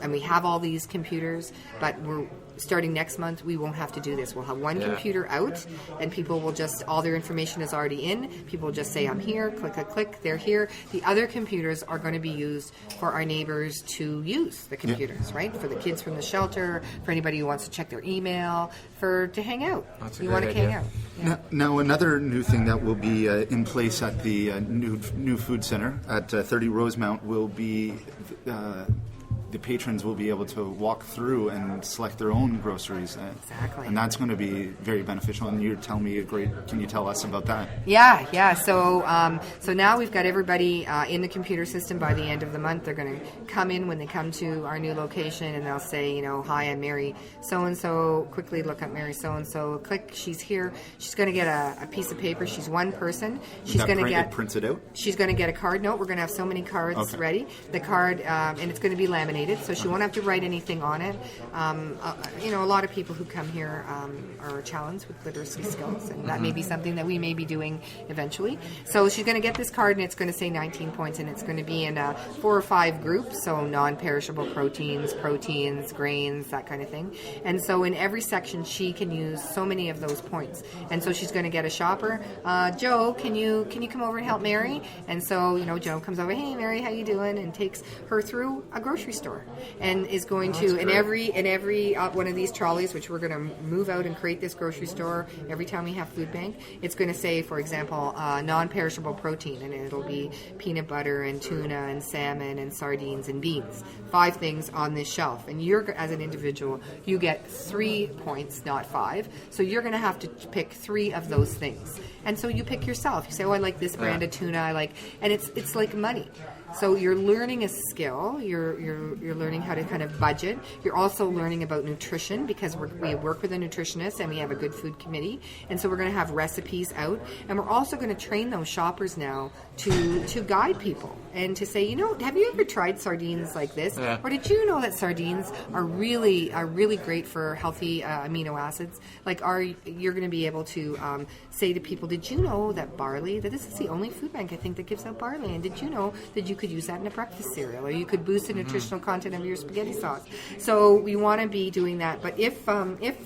and we have all these computers, but we're starting next month, we won't have to do this. We'll have one computer out, and people will just, all their information is already in. People will just say, I'm here, click, click, click, they're here. The other computers are going to be used for our neighbors to use the computers, right? For the kids from the shelter, for anybody who wants to check their email, to hang out. That's a you great want to idea. hang out. Yeah. Now, another new thing that will be in place at the new food center at 30 Rosemount will be the patrons will be able to walk through and select their own groceries. Exactly. And that's going to be very beneficial. And you're telling me can you tell us about that? Yeah. So now we've got everybody in the computer system. By the end of the month, they're going to come in when they come to our new location, and they'll say, hi, I'm Mary so-and-so. Quickly look up Mary so-and-so. Click, she's here. She's going to get a piece of paper. She's one person. She's going to get... Prints it out? She's going to get a card. No, we're going to have so many cards ready. The card, and it's going to be laminated, so she won't have to write anything on it. A lot of people who come here are challenged with literacy skills, and that may be something that we may be doing eventually. So she's going to get this card, and it's going to say 19 points, and it's going to be in 4 or 5 groups, so non-perishable proteins, grains, that kind of thing. And so in every section, she can use so many of those points. And so she's going to get a shopper. Joe, can you come over and help Mary? And so, Joe comes over, hey, Mary, how you doing? And takes her through a grocery store, and is going to in every one of these trolleys, which we're going to move out and create this grocery store every time we have food bank. It's going to say, for example, non-perishable protein, and it'll be peanut butter and tuna and salmon and sardines and beans. 5 things on this shelf, and you're, as an individual, you get 3 points, not 5. So you're going to have to pick 3 of those things, and so you pick yourself. You say, oh, I like this brand of tuna. And it's like money. So you're learning a skill. You're learning how to kind of budget. You're also learning about nutrition, because we work with a nutritionist and we have a good food committee. And so we're going to have recipes out, and we're also going to train those shoppers now to guide people and to say, have you ever tried sardines like this? Yeah. Or did you know that sardines are really great for healthy amino acids? You're going to be able to say to people, did you know that barley, that this is the only food bank I think that gives out barley, and did you know that you could use that in a breakfast cereal, or you could boost the nutritional content of your spaghetti sauce? So we want to be doing that. But if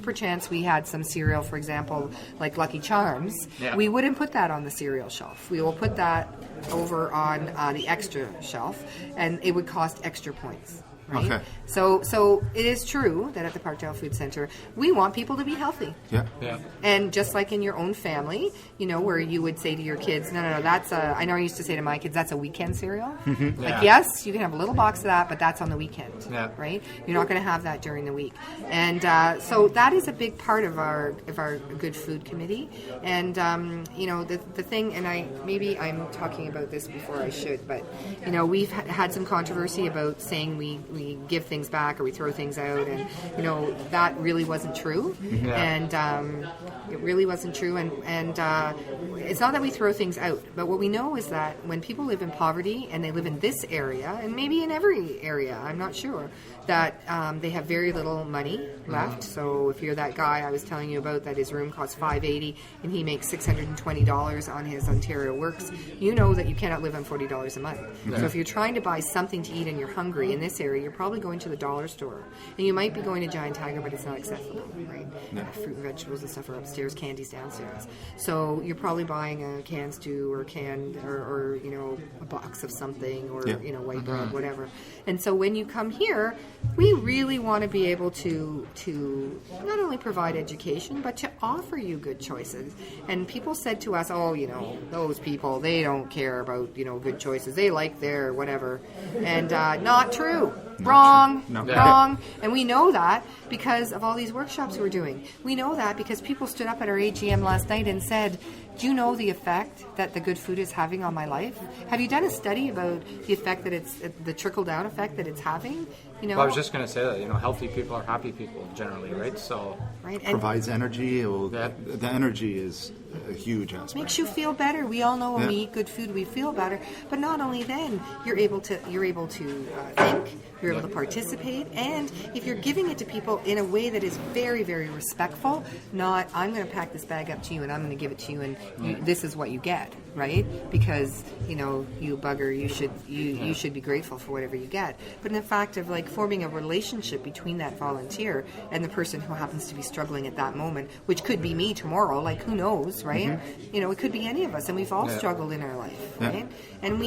perchance we had some cereal, for example, like Lucky Charms, we wouldn't put that on the cereal shelf. We will put that over on the extra shelf, and it would cost extra points. Right? Okay. So it is true that at the Parkdale Food Center, we want people to be healthy. Yeah. And just like in your own family, where you would say to your kids, no, that's I know I used to say to my kids, that's a weekend cereal. Yes, you can have a little box of that, but that's on the weekend, right? You're not going to have that during the week. And so that is a big part of our good food committee. And, the thing, and I'm talking about this before I should, but, we've had some controversy about saying we give things back or we throw things out, and that really wasn't true. And it really wasn't true, and it's not that we throw things out, but what we know is that when people live in poverty, and they live in this area, and maybe in every area, I'm not sure, that they have very little money left. So if you're that guy I was telling you about, that his room costs $580 and he makes $620 on his Ontario Works, you know that you cannot live on $40 a month. So if you're trying to buy something to eat and you're hungry in this area, you're probably going to the dollar store, and you might be going to Giant Tiger, but it's not accessible, right? Fruit and vegetables and stuff are upstairs, candies downstairs. So you're probably buying a canned stew or a box of something, or white bread, whatever. And so when you come here, we really want to be able to not only provide education, but to offer you good choices. And people said to us, oh, those people, they don't care about, good choices. They like their whatever. And not true. Wrong. And we know that because of all these workshops we're doing. We know that because people stood up at our AGM last night and said, do you know the effect that the good food is having on my life? Have you done a study about the effect that it's, the trickle-down effect that it's having? Well, I was just going to say that, healthy people are happy people generally, right? So right. Provides energy. The energy is a huge aspect. Makes you feel better. We all know when we eat good food, we feel better. But not only then, you're able to think, you're able to participate, and if you're giving it to people in a way that is very, very respectful, not I'm going to pack this bag up to you and I'm going to give it to you, and this is what you get, right? Because, you know, you bugger, you should be grateful for whatever you get. But in the fact of like forming a relationship between that volunteer and the person who happens to be struggling at that moment, which could be me tomorrow, like who knows, right? You know, it could be any of us, and we've all struggled in our life, right? And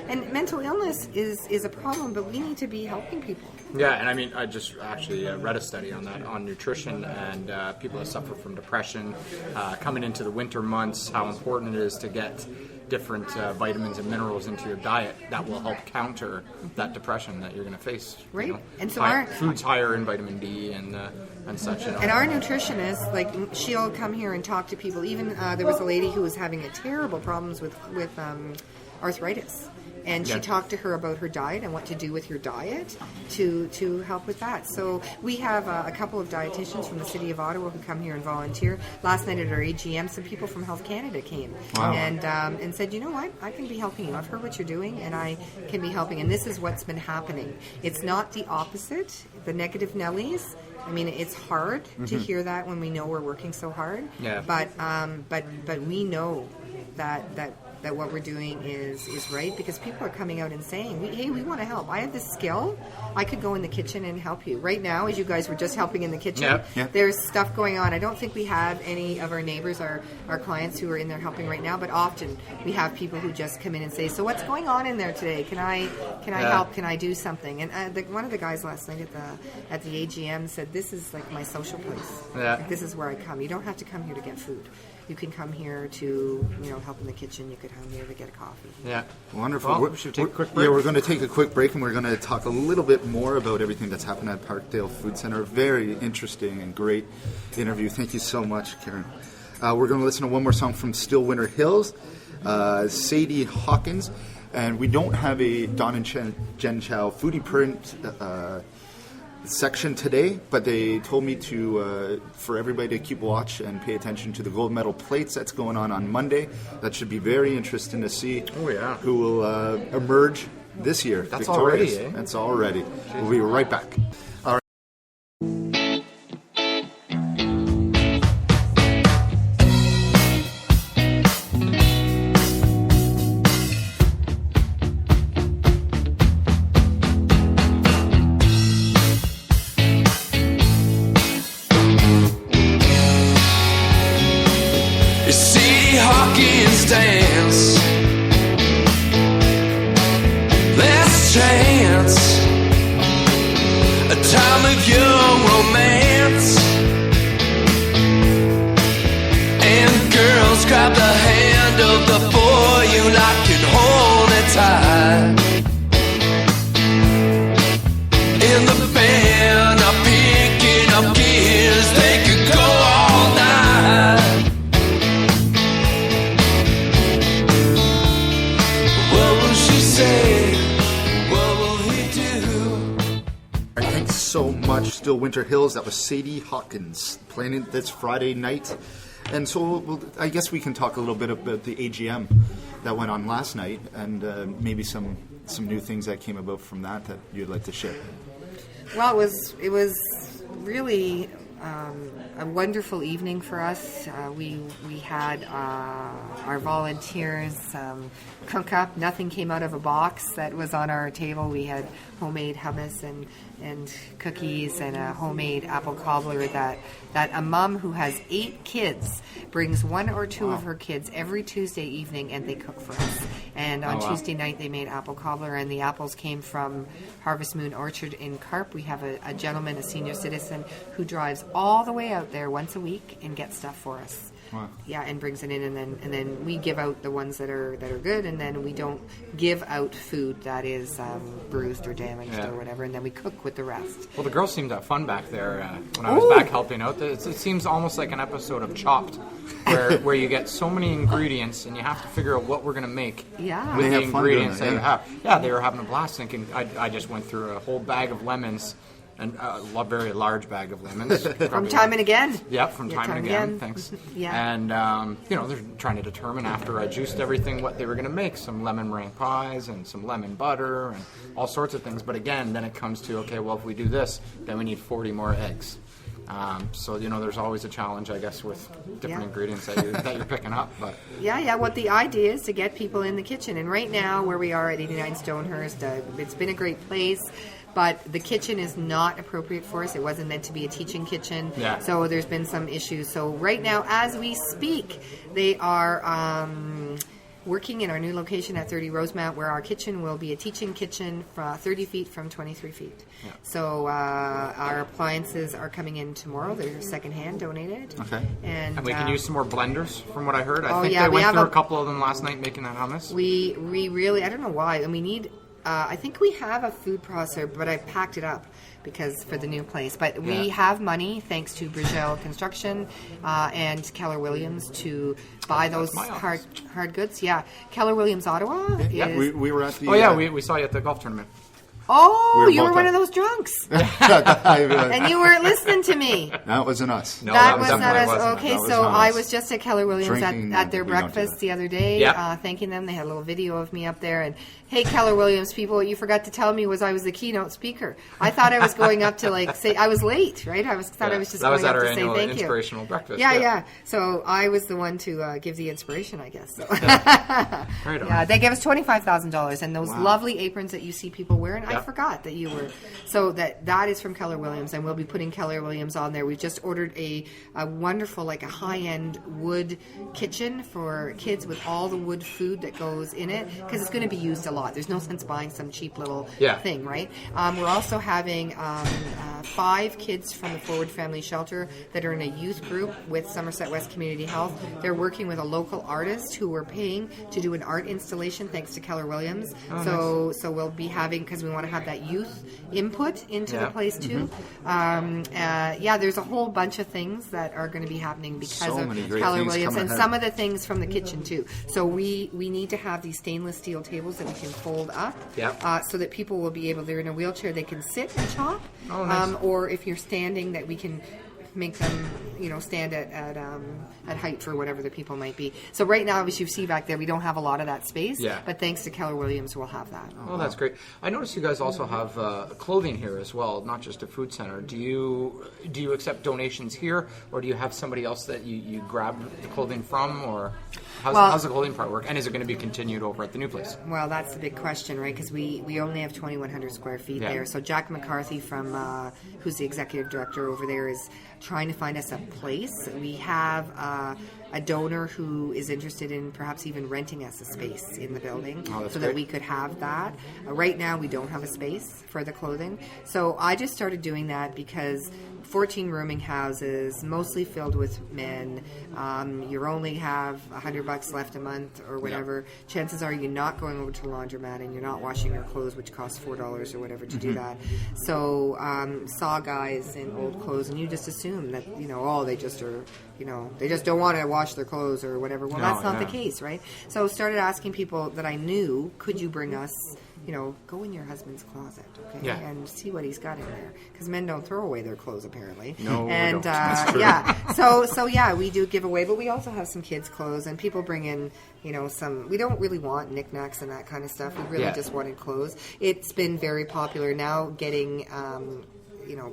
and mental illness is a problem, but we need to be helping people. Yeah, and I mean, I just actually read a study on that, on nutrition and people that suffer from depression coming into the winter months, how important it is to get different vitamins and minerals into your diet that will help counter that depression that you're going to face. Right. You know? And so food's higher in vitamin D and such. You know. And our nutritionist, like, she'll come here and talk to people. Even there was a lady who was having terrible problems with arthritis. And she talked to her about her diet and what to do with your diet to help with that. So we have a couple of dietitians from the city of Ottawa who come here and volunteer. Last night at our AGM, some people from Health Canada came and said, you know what, I can be helping you. I've heard what you're doing, and I can be helping. And this is what's been happening. It's not the opposite, the negative Nellies. I mean, it's hard to hear that when we know we're working so hard. Yeah. But we know that what we're doing is right, because people are coming out and saying, hey, we want to help. I have this skill. I could go in the kitchen and help you. Right now, as you guys were just helping in the kitchen, there's stuff going on. I don't think we have any of our neighbors, our clients who are in there helping right now, but often we have people who just come in and say, so what's going on in there today? Can I help? Can I do something? And one of the guys last night at the AGM said, this is like my social place. Like, this is where I come. You don't have to come here to get food. You can come here to, help in the kitchen. You could come here to get a coffee. Yeah. Wonderful. Well, we should take a quick break. Yeah, we're going to take a quick break, and we're going to talk a little bit more about everything that's happened at Parkdale Food Center. Very interesting and great interview. Thank you so much, Karen. We're going to listen to one more song from Still Winter Hills, Sadie Hawkins. And we don't have a Don and Jen Chow foodie print section today, but they told me to for everybody to keep watch and pay attention to the gold medal plates that's going on Monday. That should be very interesting to see who will emerge this year. That's victorious. Already, eh? That's already. We'll be right back. All right. Dance, last chance, a time of young romance, and girls grab the hand of the boy you like and hold it tight. In the band are picking up gears, they could go all night. Thanks so much, Still Winter Hills. That was Sadie Hawkins playing it this Friday night. And so I guess we can talk a little bit about the AGM that went on last night, and maybe some new things that came about from that you'd like to share. Well, it was really a wonderful evening for us. We had our volunteers cook up. Nothing came out of a box that was on our table. We had homemade hummus and cookies and a homemade apple cobbler that a mom who has 8 kids brings 1 or 2 of her kids every Tuesday evening, and they cook for us. And on Tuesday night they made apple cobbler, and the apples came from Harvest Moon Orchard in Carp. We have a gentleman, a senior citizen, who drives all the way out there once a week and gets stuff for us. Wow. Yeah, and brings it in, and then we give out the ones that are good, and then we don't give out food that is bruised or damaged or whatever, and then we cook with the rest. Well, the girls seemed to have fun back there when I was back helping out. It seems almost like an episode of Chopped, where you get so many ingredients and you have to figure out what we're going to make with the ingredients that you have. Yeah, they were having a blast. Thinking I just went through a whole bag of lemons. And a very large bag of lemons. From time and again. Yep, from time and again. Thanks. Yeah. And, they're trying to determine after I juiced everything what they were going to make. Some lemon meringue pies and some lemon butter and all sorts of things. But again, then it comes to, okay, well, if we do this, then we need 40 more eggs. So there's always a challenge, I guess, with different ingredients that you're picking up. But what the idea is to get people in the kitchen. And right now, where we are at 89 Stonehurst, it's been a great place. But the kitchen is not appropriate for us. It wasn't meant to be a teaching kitchen. Yeah. So there's been some issues. So right now, as we speak, they are working in our new location at 30 Rosemount, where our kitchen will be a teaching kitchen from 30 feet from 23 feet. Yeah. So our appliances are coming in tomorrow. They're secondhand donated. Okay. And we can use some more blenders, from what I heard. I think they went through a couple of them last night making that hummus. We really, I don't know why, and we need... I think we have a food processor, but I packed it up because for the new place. But we have money, thanks to Brigel Construction and Keller Williams, to buy those hard goods. Yeah, Keller Williams Ottawa. We were at the... we saw you at the golf tournament. Oh, you were one of those drunks. And you weren't listening to me. That wasn't us. No, that was not us. Wasn't. Okay, so I was just at Keller Williams at their breakfast the other day, thanking them. They had a little video of me up there. And, hey, Keller Williams people, what you forgot to tell me was I was the keynote speaker. I thought I was going up to, say, I was late, right? I thought I was just going up to say thank you. That was at our annual inspirational breakfast. Yeah. So I was the one to give the inspiration, I guess. So. Right on. Yeah, they gave us $25,000. And those lovely aprons that you see people wearing, I forgot that you were. So that is from Keller Williams, and we'll be putting Keller Williams on there. We've just ordered a wonderful, a high-end wood kitchen for kids with all the wood food that goes in it, because it's going to be used a lot. There's no sense buying some cheap little thing, right? We're also having 5 kids from the Forward Family Shelter that are in a youth group with Somerset West Community Health. They're working with a local artist who we're paying to do an art installation, thanks to Keller Williams. So we'll be having, because we want to have that youth input into the place too. There's a whole bunch of things that are going to be happening because of Keller Williams, and some of the things from the kitchen too. So we need to have these stainless steel tables that we can fold up, so that people will be able, they're in a wheelchair, they can sit and chop, or if you're standing, that we can make them, stand at height for whatever the people might be. So right now, as you see back there, we don't have a lot of that space, but thanks to Keller Williams, we'll have that. Oh, that's great. I noticed you guys also have clothing here as well, not just a food center. Do you accept donations here, or do you have somebody else that you grab the clothing from, or how's the clothing part work? And is it going to be continued over at the new place? Well, that's the big question, right? Because we only have 2,100 square feet there. So Jack McCarthy, who's the executive director over there, is trying to find us a place. We have a donor who is interested in perhaps even renting us a space in the building so that we could have that. Right now, we don't have a space for the clothing. So I just started doing that because 14 rooming houses, mostly filled with men. You only have $100 left a month or whatever. Chances are you're not going over to the laundromat and you're not washing your clothes, which costs $4 or whatever to do that. So saw guys in old clothes, and you just assume that they just are, they just don't want to wash their clothes or whatever. Well, that's not the case, right? So started asking people that I knew, could you bring us? Go in your husband's closet, okay, and see what he's got in there, because men don't throw away their clothes apparently. No, and so we do give away, but we also have some kids' clothes, and people bring in, some. We don't really want knickknacks and that kind of stuff. We really just wanted clothes. It's been very popular now. Getting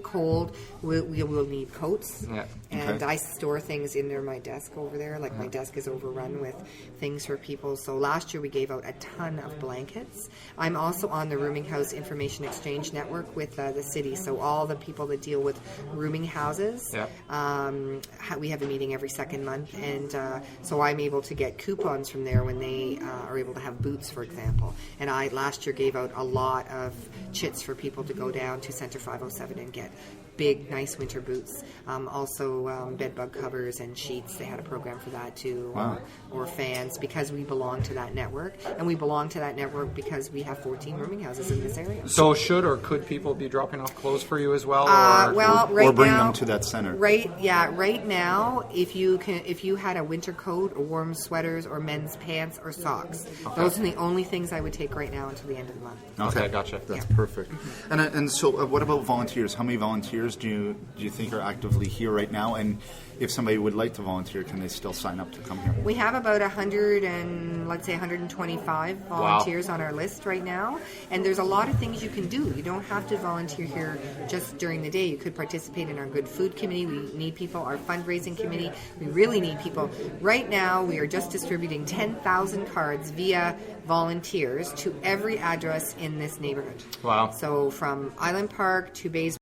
cold, we will need coats. And I store things in my desk over there. Like my desk is overrun with things for people. So last year we gave out a ton of blankets. I'm also on the Rooming House Information Exchange Network with the city. So all the people that deal with rooming houses, we have a meeting every second month. And so I'm able to get coupons from there when they are able to have boots, for example. And I last year gave out a lot of chits for people to go down to Centre 507 and get big, nice winter boots. Also, bed bug covers and sheets. They had a program for that too. Wow. Or fans, because we belong to that network. And we belong to that network because we have 14 rooming houses in this area. So should or could people be dropping off clothes for you as well? Or bring them to that center? Right now, if you had a winter coat or warm sweaters or men's pants or socks, those are the only things I would take right now until the end of the month. Okay, gotcha. That's perfect. And so what about volunteers? How many volunteers do you think are actively here right now? And if somebody would like to volunteer, can they still sign up to come here? We have about 125 volunteers on our list right now, and there's a lot of things you can do. You don't have to volunteer here just during the day. You could participate in our Good Food Committee. We need people. Our fundraising committee. We really need people. Right now, we are just distributing 10,000 cards via volunteers to every address in this neighborhood. Wow. So from Island Park to Bays